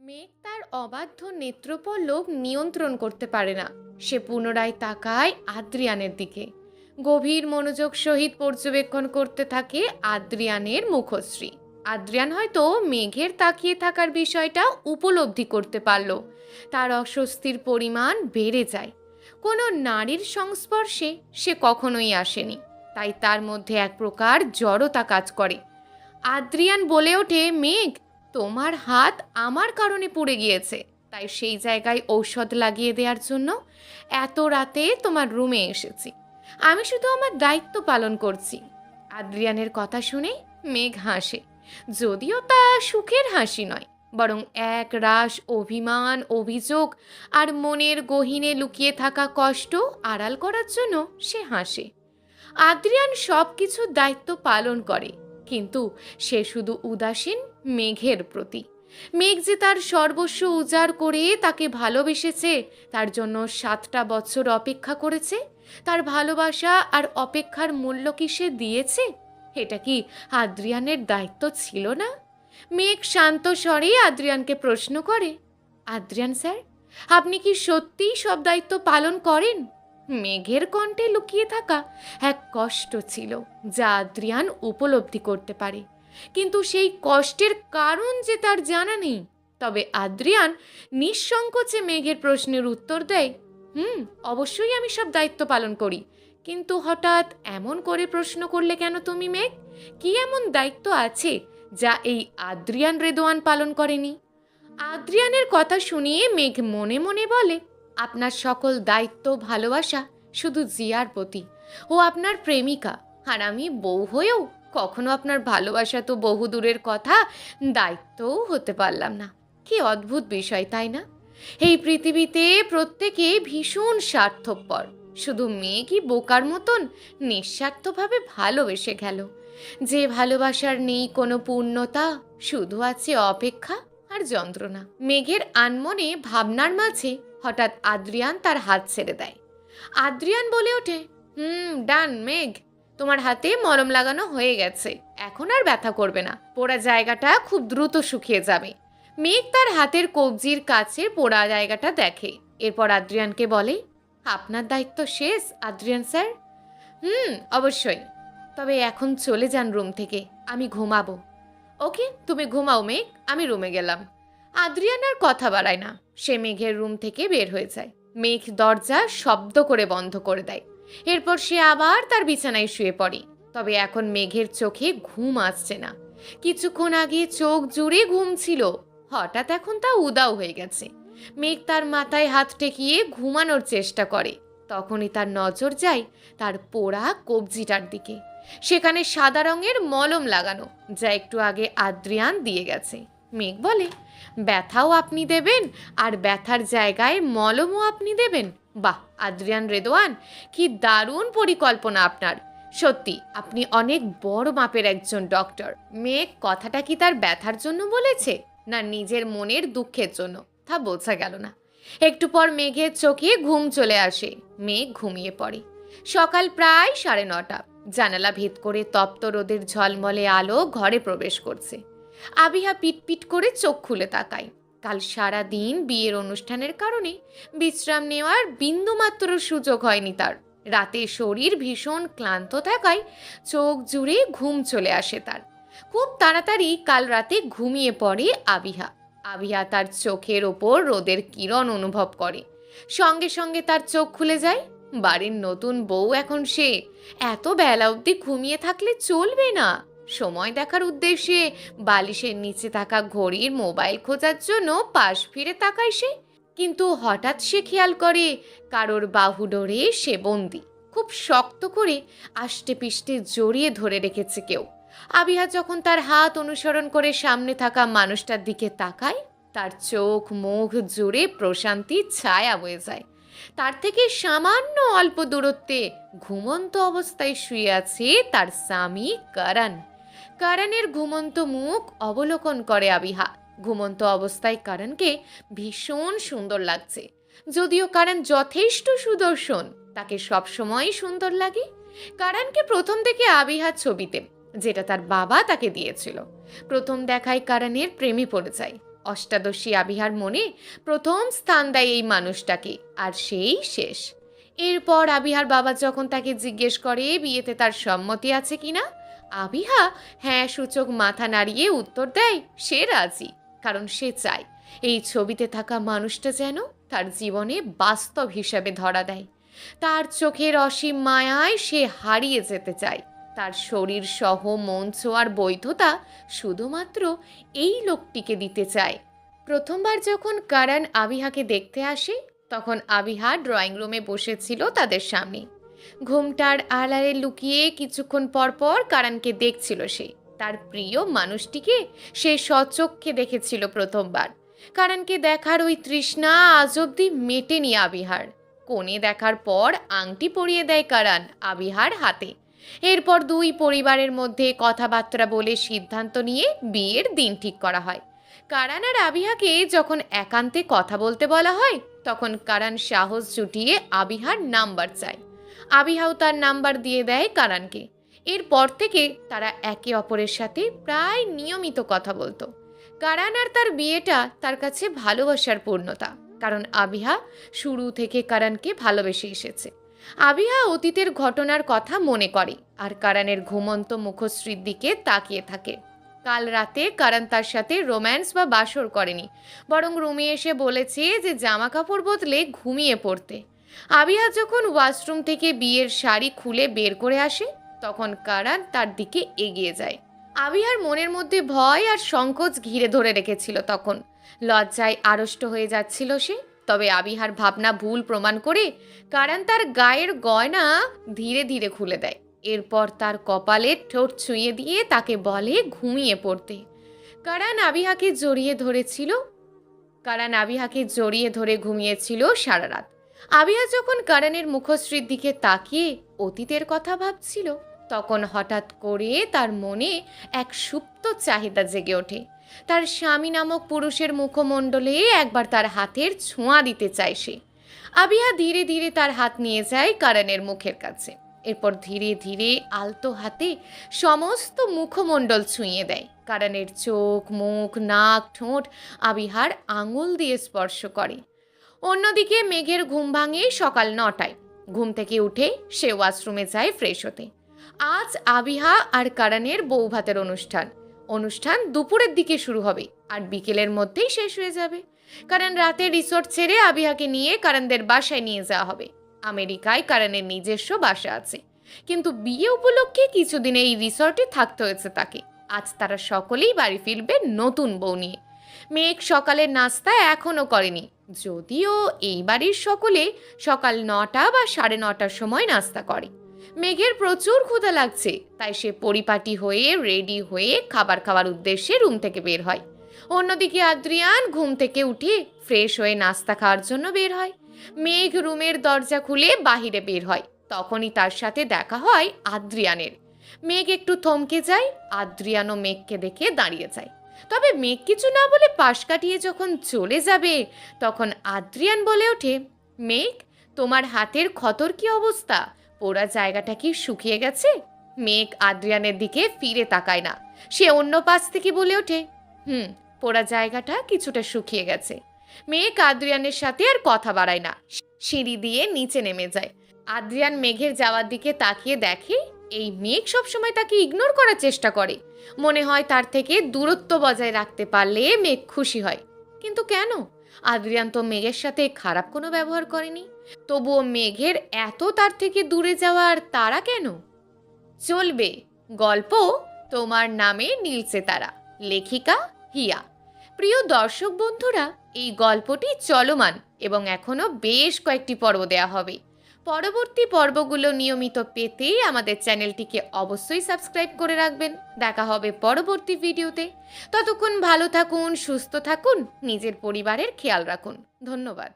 মেঘ তার অবাধ্য নেত্রপল্লব নিয়ন্ত্রণ করতে পারে না। সে পুনরায় তাকায় আদ্রিয়ানের দিকে। গভীর মনোযোগ সহিত পর্যবেক্ষণ করতে থাকে আদ্রিয়ানের মুখশ্রী। আদ্রিয়ান হয়তো মেঘের তাকিয়ে থাকার বিষয়টা উপলব্ধি করতে পারল। তার অস্বস্তির পরিমাণ বেড়ে যায়। কোনো নারীর সংস্পর্শে সে কখনোই আসেনি, তাই তার মধ্যে এক প্রকার জড়তা কাজ করে। আদ্রিয়ান বলে ওঠে, মেঘ, তোমার হাত আমার কারণে পুড়ে গিয়েছে, তাই সেই জায়গায় ঔষধ লাগিয়ে দেওয়ার জন্য এত রাতে তোমার রুমে এসেছি। আমি শুধু আমার দায়িত্ব পালন করছি। আদ্রিয়ানের কথা শুনে মেঘ হাসে, যদিও তা সুখের হাসি নয়, বরং এক রাশ অভিমান, অভিযোগ আর মনের গহীনে লুকিয়ে থাকা কষ্ট আড়াল করার জন্য সে হাসে। আদ্রিয়ান সব কিছুর দায়িত্ব পালন করে, কিন্তু সে শুধু উদাসীন মেঘের প্রতি। মেঘ যে তার সর্বস্ব উজাড় করে তাকে ভালোবেসেছে, তার জন্য 7টা বছর অপেক্ষা করেছে, তার ভালোবাসা আর অপেক্ষার মূল্য কি সে দিয়েছে? এটা কি আদ্রিয়ানের দায়িত্ব ছিল না? মেঘ শান্ত স্বরে আদ্রিয়ানকে প্রশ্ন করে, আদ্রিয়ান স্যার, আপনি কি সত্যিই সব দায়িত্ব পালন করেন? মেঘের কণ্ঠে লুকিয়ে থাকা এক কষ্ট ছিল, যা আদ্রিয়ান উপলব্ধি করতে পারে, কিন্তু সেই কষ্টের কারণ যে তার জানা নেই। তবে আদ্রিয়ান নিঃসংকোচে মেঘের প্রশ্নের উত্তর দেয়, অবশ্যই আমি সব দায়িত্ব পালন করি। কিন্তু হঠাৎ এমন করে প্রশ্ন করলে কেন তুমি, মেঘ? কি এমন দায়িত্ব আছে যা এই আদ্রিয়ান রেদোয়ান পালন করেনি? আদ্রিয়ানের কথা শুনিয়ে মেঘ মনে মনে বলে, আপনার সকল দায়িত্ব, ভালোবাসা শুধু জিয়ার প্রতি। ও আপনার প্রেমিকা, আর আমি বউ হয়েও কখনো আপনার ভালোবাসা তো বহু দূরের কথা, দায়িত্বও হতে পারলাম না। কি অদ্ভুত বিষয়, তাই না? এই পৃথিবীতে প্রত্যেকে ভীষণ স্বার্থপর, শুধু মেয়েকি বোকার মতন নিঃস্বার্থভাবে ভালোবেসে গেল। যে ভালোবাসার নেই কোনো পূর্ণতা, শুধু আছে অপেক্ষা আর যন্ত্রণা। মেঘের আনমনে ভাবনার মাঝে হঠাৎ আদ্রিয়ান তার হাত ছেড়ে দেয়। আদ্রিয়ান বলে ওঠে, ডান মেঘ, তোমার হাতে মলম লাগানো হয়ে গেছে, এখন আর ব্যথা করবে না, পোড়া জায়গাটা খুব দ্রুত শুকিয়ে যাবে। মেঘ তার হাতের কবজির কাছে পোড়া জায়গাটা দেখে, এরপর আদ্রিয়ানকে বলে, আপনার দায়িত্ব শেষ আদ্রিয়ান স্যার। অবশ্যই, তবে এখন চলে যান রুম থেকে, আমি ঘুমাবো। ওকে, তুমি ঘুমাও মেঘ, আমি রুমে গেলাম। আদ্রিয়ান আর কথা বাড়ায় না, সে মেঘের রুম থেকে বের হয়ে যায়। মেঘ দরজা শব্দ করে বন্ধ করে দেয়। এরপর সে আবার তার বিছানায় শুয়ে পড়ে। তবে এখন মেঘের চোখে ঘুম আসছে না। কিছুক্ষণ আগে চোখ জুড়ে ঘুম ছিল, হঠাৎ এখন তা উধাও হয়ে গেছে। মেঘ তার মাথায় হাত ঠেকিয়ে ঘুমানোর চেষ্টা করে। তখনই তার নজর যায় তার পোড়া কবজিটার দিকে। সেখানে সাদা রঙের মলম লাগানো, যা একটু আগে আদ্রিয়ান দিয়ে গেছে। মেঘ বলে, ব্যথাও আপনি দেবেন আর ব্যথার জায়গায় মলমও আপনি দেবেন? বাহ আদ্রিয়ান রেদোয়ান, কি দারুণ পরিকল্পনা আপনার। সত্যি আপনি অনেক বড় মাপের একজন ডক্টর। মেঘ কথাটা কি তার ব্যথার জন্য বলেছে, না নিজের মনের দুঃখের জন্য, তা বোঝা গেল না। একটু পর মেঘের চোখে ঘুম চলে আসে। মেঘ ঘুমিয়ে পড়ে। সকাল প্রায় 9:30। জানালা ভেদ করে তপ্ত রোদের ঝলমলে আলো ঘরে প্রবেশ করছে। আবিহা পিটপিট করে চোখ খুলে তাকায়। কাল সারা দিন বিয়ের অনুষ্ঠানের কারণে বিশ্রাম নেওয়ার বিন্দুমাত্র সুযোগ হয়নি তার। রাতে শরীর ভীষণ ক্লান্ত থাকায় চোখ জুড়ে ঘুম চলে আসে তার। খুব তাড়াতাড়ি কাল রাতে ঘুমিয়ে পড়ে আবিহা। আবিহা তার চোখের ওপর রোদের কিরণ অনুভব করে। সঙ্গে সঙ্গে তার চোখ খুলে যায়। বাড়ির নতুন বউ এখন সে। এত বেলা অবধি ঘুমিয়ে থাকলে চলবে না। সময় দেখার উদ্দেশ্যে বালিশের নিচে থাকা ঘড়ির মোবাইল খোঁজার জন্য পাশ ফিরে তাকায় সে। কিন্তু হঠাৎ সে খেয়াল করে কারোর বাহু ডোরে সে বন্দি। খুব শক্ত করে আষ্টে পিষ্টে জড়িয়ে ধরে রেখেছে কেউ। আবিহা যখন তার হাত অনুসরণ করে সামনে থাকা মানুষটার দিকে তাকায়, তার চোখ মুখ জুড়ে প্রশান্তির ছায়া বয়ে যায়। তার থেকে সামান্য অল্প দূরত্বে ঘুমন্ত অবস্থায় শুয়ে আছে তার স্বামী করণ। করণের ঘুমন্ত মুখ অবলোকন করে আবিহা। ঘুমন্ত অবস্থায় করণকে ভীষণ সুন্দর লাগছে। যদিও করণ যথেষ্ট সুদর্শন, তাকে সবসময় সুন্দর লাগে। করণকে প্রথম দেখে আবিহার ছবিতে, যেটা তার বাবা তাকে দিয়েছিল। প্রথম দেখায় করণের প্রেমে পড়ে যায়। অষ্টাদশী আবিহার মনে প্রথম স্থান দেয় এই মানুষটাকে, আর সেই শেষ। এরপর আবিহার বাবা যখন তাকে জিজ্ঞেস করে বিয়েতে তার সম্মতি আছে কিনা, আবিহা হ্যাঁ সূচক মাথা নাড়িয়ে উত্তর দেয় সে রাজি, কারণ সে চায় এই ছবিতে থাকা মানুষটা যেন তার জীবনে বাস্তব হিসাবে ধরা দেয়। তার চোখের অসীম মায়ায় সে হারিয়ে যেতে চায়। তার শরীর সহ মন ছোঁয়ার বৈধতা শুধুমাত্র এই লোকটিকে দিতে চায়। প্রথমবার যখন কারণ আবিহাকে দেখতে আসে, তখন আবিহা ড্রয়িং রুমে বসেছিল তাদের সামনে। ঘুমটার আড়ালে লুকিয়ে কিছুক্ষণ পর পর কারণকে দেখছিল সে। তার প্রিয় মানুষটিকে সে স্বচক্ষে দেখেছিল প্রথমবার। কারণকে দেখার ওই তৃষ্ণা আজ অব্দি মেটেনি আবিহার। কোণে দেখার পর আংটি পরিয়ে দেয় কারণ আবিহার হাতে। এরপর দুই পরিবারের মধ্যে কথাবার্তা বলে সিদ্ধান্ত নিয়ে বিয়ের দিন ঠিক করা হয়। কারণ আর আবিহাকে যখন একান্তে কথা বলতে বলা হয়, তখন কারণ সাহস জুটিয়ে আবিহার নাম্বার চায়। আবিহাও তার নাম্বার দিয়ে দেয় কারণকে। এরপর থেকে তারা একে অপরের সাথে প্রায় নিয়মিত কথা বলতো। কারণ আর তার বিয়েটা তার কাছে ভালোবাসার পূর্ণতা, কারণ আবিহা শুরু থেকে কারণকে ভালোবেসে এসেছে। আবিহা অতীতের ঘটনার কথা মনে করে আর কারণের ঘুমন্ত মুখশ্রীর দিকে তাকিয়ে থাকে। কাল রাতে কারণ তার সাথে রোম্যান্স বা বাসর করেনি, বরং রুমে এসে বলেছে যে জামা কাপড় বদলে ঘুমিয়ে পড়তে। আবিহা যখন ওয়াশরুম থেকে বিয়ের শাড়ি খুলে বের করে আসে, তখন কারণ তার দিকে এগিয়ে যায়। আবিহার মনের মধ্যে ভয় আর সংকোচ ঘিরে ধরে রেখেছিল। তখন লজ্জায় আড়ষ্ট হয়ে যাচ্ছিল সে। তবে আবিহার ভাবনা ভুল প্রমাণ করে কারণ তার গায়ের গয়না ধীরে ধীরে খুলে দেয়। এরপর তার কপালে ঠোঁট ছুঁয়ে দিয়ে তাকে বলে ঘুমিয়ে পড়তে। কারণ আবিহাকে জড়িয়ে ধরে ঘুমিয়েছিল সারা রাত। আবিহা যখন কারণের মুখশ্রীর দিকে তাকিয়ে অতীতের কথা ভাবছিল, তখন হঠাৎ করে তার মনে এক সুপ্ত চাহিদা জেগে ওঠে। তার স্বামী নামক পুরুষের মুখমণ্ডলে একবার তার হাতের ছোঁয়া দিতে চায় সে। আবিহা ধীরে ধীরে তার হাত নিয়ে যায় কারণের মুখের কাছে। এরপর ধীরে ধীরে আলতো হাতে সমস্ত মুখমণ্ডল ছুঁয়ে দেয়। কারণের চোখ, মুখ, নাক, ঠোঁট আবিহার আঙুল দিয়ে স্পর্শ করে। অন্যদিকে মেঘের ঘুম ভাঙে সকাল 9টায়। ঘুম থেকে উঠে সে ওয়াশরুমে যায় ফ্রেশ হতে। আজ আবিহা আর কারণের বৌভাতের অনুষ্ঠান দুপুরের দিকে শুরু হবে আর বিকেলের মধ্যেই শেষ হয়ে যাবে। কারণ রাতে রিসোর্ট ছেড়ে আবিহাকে নিয়ে কারণদের বাসায় নিয়ে যাওয়া হবে। আমেরিকায় কারণের নিজস্ব বাসা আছে, কিন্তু বিয়ে উপলক্ষে কিছুদিন এই রিসর্টে থাকতে হয়েছে তাকে। আজ তারা সকলেই বাড়ি ফিরবে নতুন বউ নিয়ে। মেঘ সকালের নাস্তা এখনও করেনি, যদিও এই বাড়ির সকলে সকাল 9টা বা 9:30টার সময় নাস্তা করে। মেঘের প্রচুর ক্ষুধা লাগছে, তাই সে পরিপাটি হয়ে রেডি হয়ে খাবার খাওয়ার উদ্দেশ্যে রুম থেকে বের হয়। অন্যদিকে আদ্রিয়ান ঘুম থেকে উঠে ফ্রেশ হয়ে নাস্তা খাওয়ার জন্য বের হয়। মেঘ রুমের দরজা খুলে বাহিরে বের হয়। তখনই তার সাথে দেখা হয় আদ্রিয়ানের। মেঘ একটু থমকে যায়। আদ্রিয়ানও মেঘকে দেখে দাঁড়িয়ে যায়। তবে মেঘ কিছু না বলে পাশ কাটিয়ে যখন চলে যাবে, তখন আদ্রিয়ান বলে ওঠে, মেঘ, তোমার হাতের ক্ষতর কি অবস্থা? পোড়া জায়গাটা কি শুকিয়ে গেছে? মেঘ আদ্রিয়ানের দিকে ফিরে তাকায় না। সে অন্য পাশ থেকে বলে ওঠে, পোড়া জায়গাটা কিছুটা শুকিয়ে গেছে। মেঘ আদ্রিয়ানের সাথে আর কথা বাড়ায় না, সিঁড়ি দিয়ে নিচে নেমে যায়। আদ্রিয়ান মেঘের যাওয়ার দিকে তাকিয়ে দেখে এই মেঘ সবসময় তাকে ইগনোর করার চেষ্টা করে। মনে হয় তার থেকে দূরত্ব বজায় রাখতে পারলে মেঘ খুশি হয়। কিন্তু কেন? আদ্রিয়ান তো মেঘের সাথে খারাপ কোনো ব্যবহার করেনি। তবুও মেঘের এত তার থেকে দূরে যাওয়ার তাড়া কেন? চলবে গল্প তোমার নামে নীলছে তারা, লেখিকা হিয়া। প্রিয় দর্শক বন্ধুরা, এই গল্পটি চলমান এবং এখনো বেশ কয়েকটি পর্ব দেয়া হবে। পরবর্তী পর্বগুলো নিয়মিত পেতে আমাদের চ্যানেলটিকে অবশ্যই সাবস্ক্রাইব করে রাখবেন। দেখা হবে পরবর্তী ভিডিওতে। ততক্ষণ ভালো থাকুন, সুস্থ থাকুন, নিজের পরিবারের খেয়াল রাখুন। ধন্যবাদ।